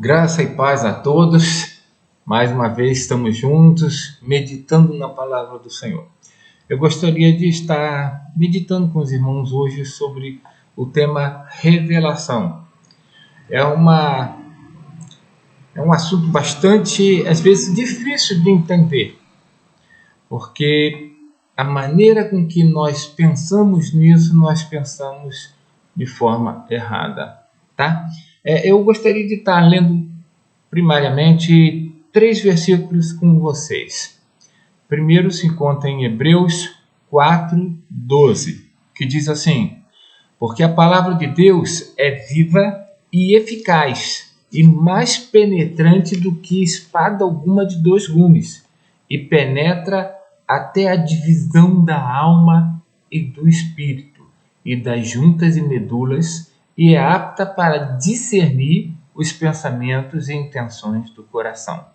Graça e paz a todos. Mais uma vez estamos juntos, meditando na palavra do Senhor. Eu gostaria de estar meditando com os irmãos hoje sobre o tema revelação. É um assunto bastante, às vezes, difícil de entender, porque a maneira com que nós pensamos nisso, nós pensamos de forma errada, tá? Eu gostaria de estar lendo, primariamente, 3 versículos com vocês. Primeiro se encontra em Hebreus 4:12, que diz assim: porque a palavra de Deus é viva e eficaz, e mais penetrante do que espada alguma de 2 gumes, e penetra até a divisão da alma e do espírito, e das juntas e medulas, e é apta para discernir os pensamentos e intenções do coração.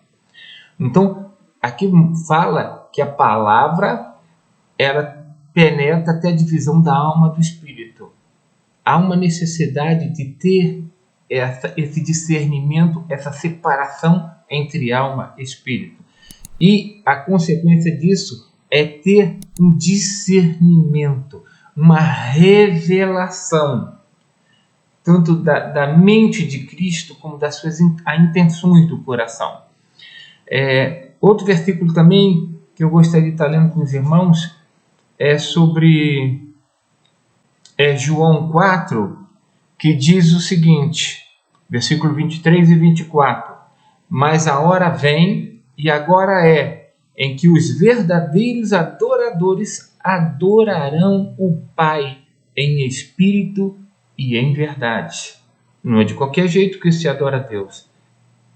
Então, aqui fala que a palavra, ela penetra até a divisão da alma e do espírito. Há uma necessidade de ter esse discernimento, essa separação entre alma e espírito. E a consequência disso é ter um discernimento, uma revelação, tanto da mente de Cristo como das suas intenções do coração. Outro versículo também que eu gostaria de estar lendo com os irmãos é sobre João 4, que diz o seguinte, versículo 23 e 24: mas a hora vem, e agora é, em que os verdadeiros adoradores adorarão o Pai em espírito e em verdade. Não é de qualquer jeito que se adora a Deus,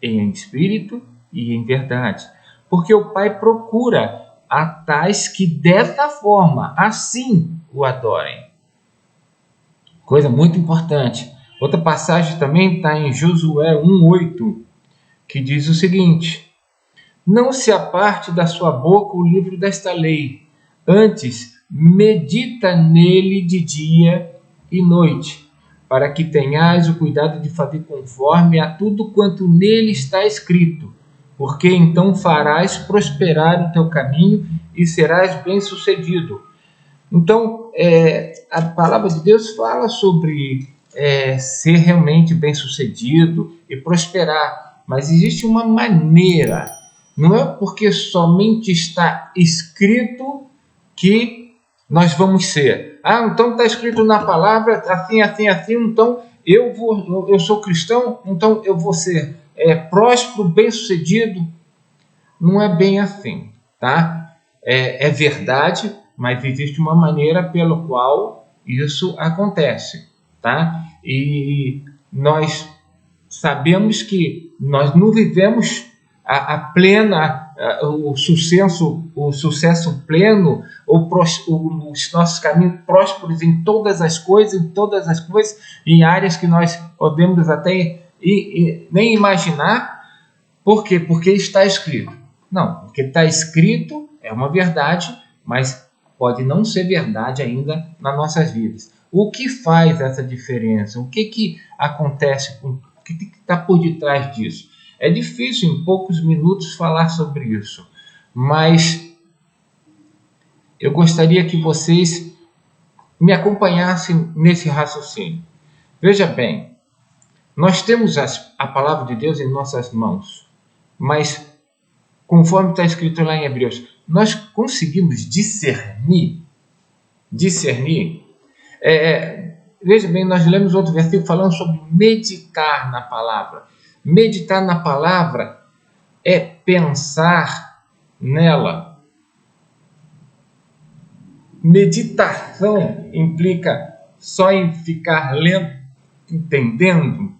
em espírito e em verdade. Porque o Pai procura a tais que dessa forma, assim, o adorem. Coisa muito importante. Outra passagem também está em Josué 1:8, que diz o seguinte: não se aparte da sua boca o livro desta lei, antes medita nele de dia e noite, para que tenhais o cuidado de fazer conforme a tudo quanto nele está escrito, porque então farás prosperar o teu caminho e serás bem-sucedido. Então, a palavra de Deus fala sobre ser realmente bem-sucedido e prosperar, mas existe uma maneira. Não é porque somente está escrito que nós vamos ser. Então está escrito na palavra assim, assim, assim, então eu sou cristão, então eu vou ser próspero, bem-sucedido. Não é bem assim, tá? É verdade, mas existe uma maneira pela qual isso acontece, tá? E nós sabemos que nós não vivemos o sucesso pleno, os nossos caminhos prósperos em todas as coisas, em áreas que nós podemos até nem imaginar. Por quê? Porque está escrito. Não, porque está escrito é uma verdade, mas pode não ser verdade ainda nas nossas vidas. O que faz essa diferença? O que acontece? O que está por detrás disso? É difícil em poucos minutos falar sobre isso, mas eu gostaria que vocês me acompanhassem nesse raciocínio. Veja bem, nós temos a palavra de Deus em nossas mãos, mas conforme está escrito lá em Hebreus, nós conseguimos discernir? Veja bem, nós lemos outro versículo falando sobre meditar na palavra. Meditar na palavra é pensar nela. Meditação implica só em ficar lendo, entendendo.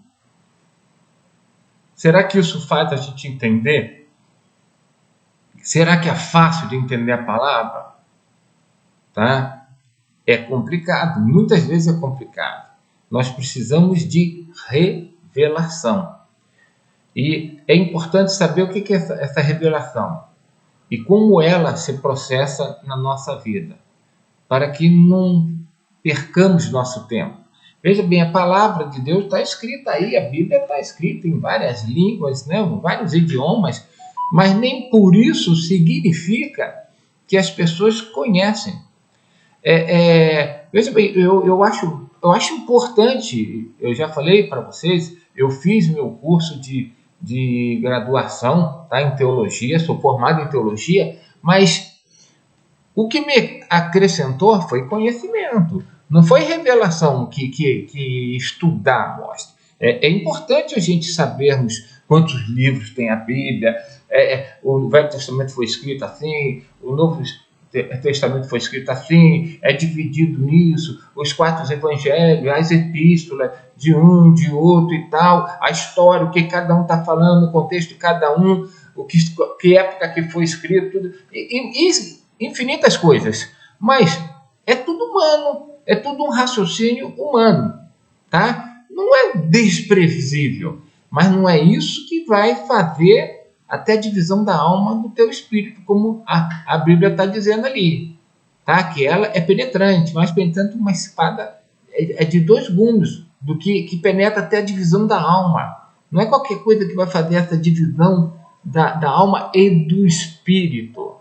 Será que isso faz a gente entender? Será que é fácil de entender a palavra? Tá? É complicado, muitas vezes é complicado. Nós precisamos de revelação. E é importante saber o que é essa revelação e como ela se processa na nossa vida, para que não percamos nosso tempo. Veja bem, a palavra de Deus está escrita aí, a Bíblia está escrita em várias línguas, né, em vários idiomas, mas nem por isso significa que as pessoas conhecem. Veja bem, eu acho importante, eu já falei para vocês, eu fiz meu curso de graduação, tá, em teologia, sou formado em teologia, mas o que me acrescentou foi conhecimento, não foi revelação que estudar mostra. É importante a gente sabermos quantos livros tem a Bíblia, o Velho Testamento foi escrito assim, o Novo Testamento foi escrito assim, é dividido nisso, os 4 evangelhos, as epístolas de um, de outro e tal, a história, o que cada um está falando, o contexto de cada um, que época que foi escrito, tudo, e infinitas coisas. Mas é tudo humano, é tudo um raciocínio humano, tá? Não é desprevisível, mas não é isso que vai fazer até a divisão da alma do teu espírito, como a Bíblia está dizendo ali, tá? Que ela é penetrante, mais penetrante uma espada de 2 gumes, do que penetra até a divisão da alma. Não é qualquer coisa que vai fazer essa divisão da alma e do espírito.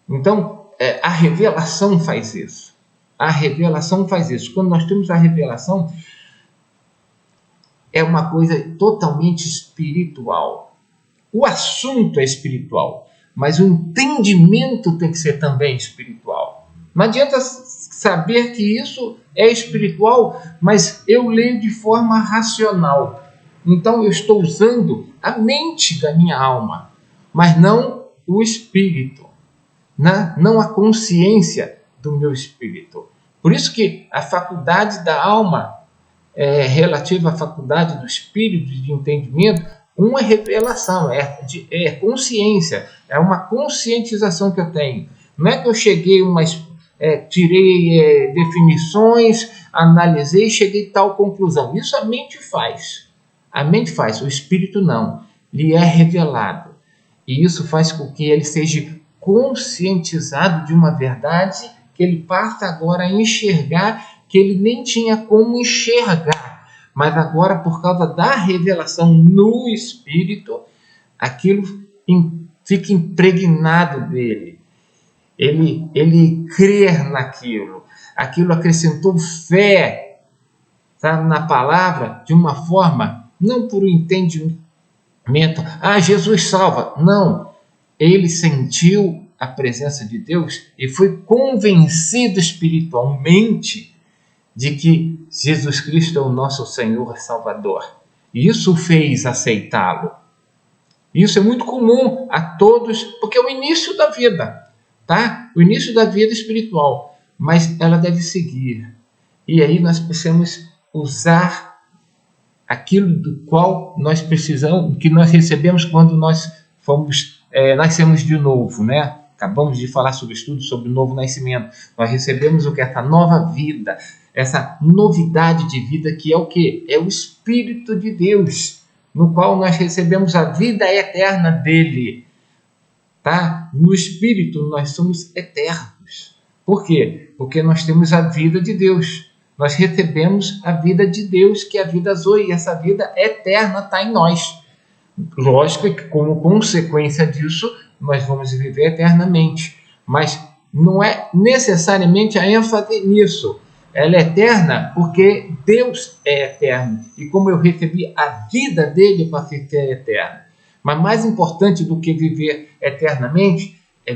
Então, a revelação faz isso. A revelação faz isso. Quando nós temos a revelação, é uma coisa totalmente espiritual. O assunto é espiritual, mas o entendimento tem que ser também espiritual. Não adianta saber que isso é espiritual, mas eu leio de forma racional. Então eu estou usando a mente da minha alma, mas não o espírito, não a consciência do meu espírito. Por isso que a faculdade da alma relativa à faculdade do espírito, de entendimento, uma é revelação, é consciência, é uma conscientização que eu tenho. Não é que eu cheguei, tirei definições, analisei e cheguei a tal conclusão. Isso a mente faz. A mente faz, o espírito não. Lhe é revelado. E isso faz com que ele seja conscientizado de uma verdade que ele passa agora a enxergar, que ele nem tinha como enxergar. Mas agora, por causa da revelação no Espírito, aquilo fica impregnado dele. Ele crer naquilo. Aquilo acrescentou fé, sabe, na palavra de uma forma, não por entendimento. Jesus salva. Não. Ele sentiu a presença de Deus e foi convencido espiritualmente de que Jesus Cristo é o nosso Senhor e Salvador. E isso o fez aceitá-lo. Isso é muito comum a todos, porque é o início da vida, tá? O início da vida espiritual. Mas ela deve seguir. E aí nós precisamos usar aquilo do qual nós precisamos, que nós recebemos quando nós nascemos de novo, né? Acabamos de falar sobre estudo sobre o novo nascimento. Nós recebemos o que? Essa nova vida, essa novidade de vida que é o quê? É o Espírito de Deus, no qual nós recebemos a vida eterna dele. Tá? No Espírito nós somos eternos. Por quê? Porque nós temos a vida de Deus. Nós recebemos a vida de Deus, que é a vida Zoe, e essa vida eterna está em nós. Lógico que como consequência disso, nós vamos viver eternamente. Mas não é necessariamente a ênfase nisso. Ela é eterna porque Deus é eterno. E como eu recebi a vida dele para ser eterna. Mas mais importante do que viver eternamente é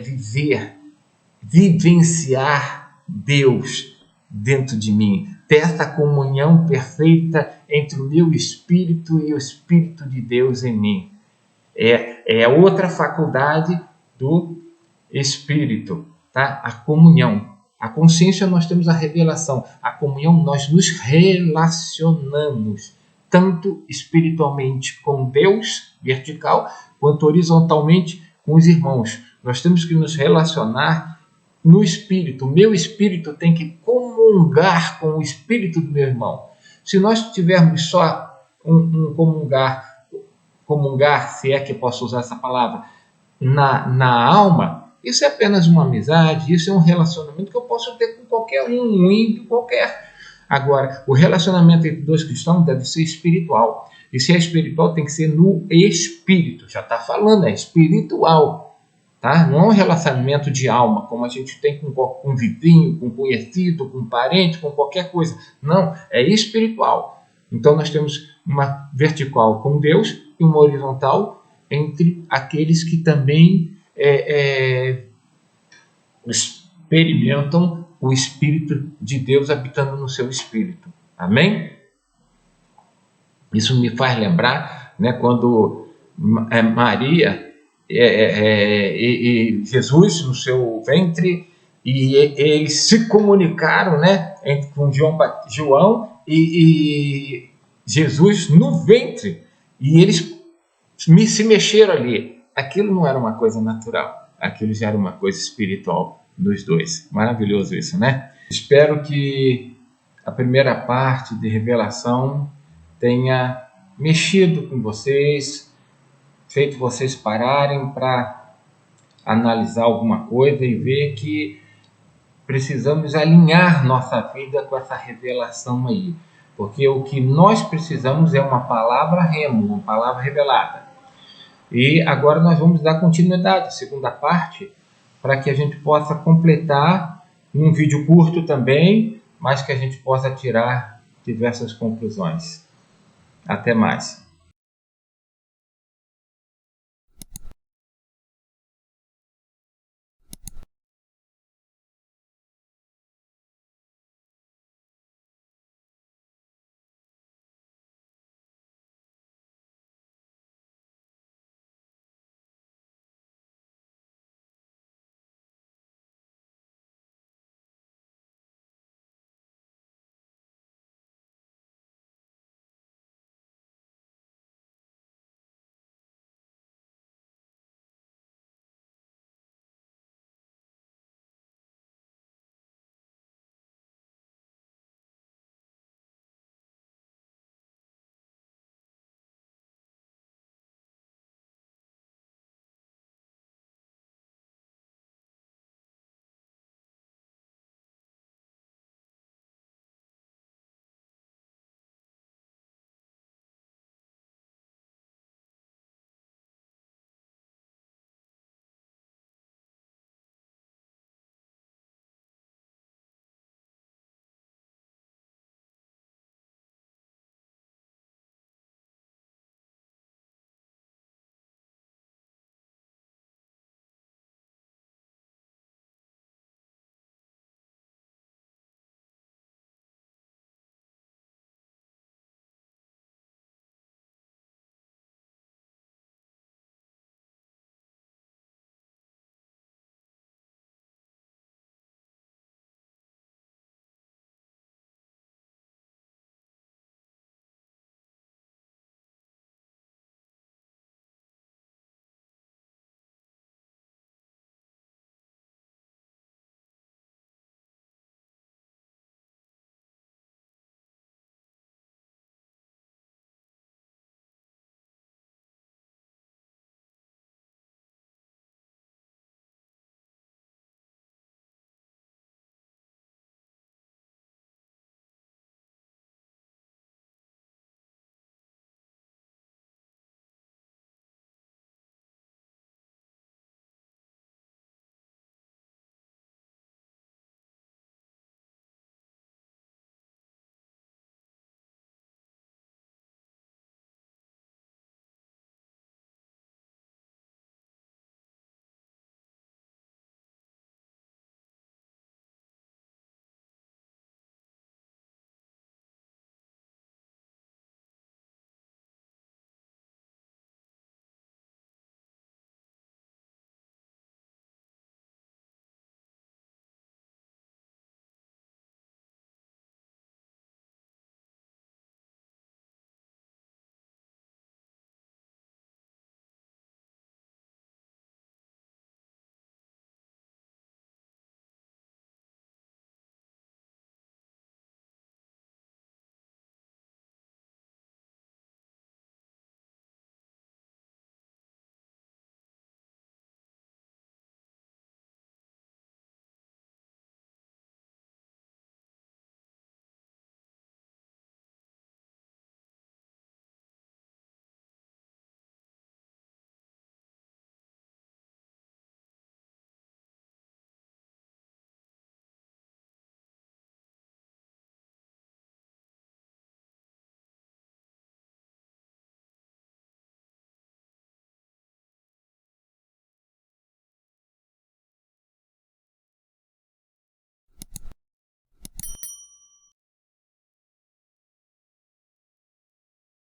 vivenciar Deus dentro de mim. Ter essa comunhão perfeita entre o meu espírito e o Espírito de Deus em mim. É outra faculdade do Espírito, tá? A comunhão. A consciência nós temos a revelação. A comunhão nós nos relacionamos, tanto espiritualmente com Deus, vertical, quanto horizontalmente com os irmãos. Nós temos que nos relacionar no espírito. O meu espírito tem que comungar com o espírito do meu irmão. Se nós tivermos só comungar, se é que eu posso usar essa palavra, na alma, isso é apenas uma amizade, isso é um relacionamento que eu posso ter com qualquer um ímpio qualquer. Agora, o relacionamento entre dois cristãos deve ser espiritual. E se é espiritual, tem que ser no espírito. Já está falando, é espiritual. Tá? Não é um relacionamento de alma, como a gente tem com vizinho, com conhecido, com parente, com qualquer coisa. Não, é espiritual. Então nós temos uma vertical com Deus e uma horizontal entre aqueles que também experimentam o Espírito de Deus habitando no seu espírito. Amém? Isso me faz lembrar, né, quando Maria e Jesus no seu ventre, e eles se comunicaram, né, com João e Jesus no ventre, e eles se mexeram ali. Aquilo não era uma coisa natural, aquilo já era uma coisa espiritual dos dois. Maravilhoso isso, né? Espero que a primeira parte de revelação tenha mexido com vocês, feito vocês pararem para analisar alguma coisa e ver que precisamos alinhar nossa vida com essa revelação aí. Porque o que nós precisamos é uma palavra rema, uma palavra revelada. E agora nós vamos dar continuidade à segunda parte, para que a gente possa completar num vídeo curto também, mas que a gente possa tirar diversas conclusões. Até mais.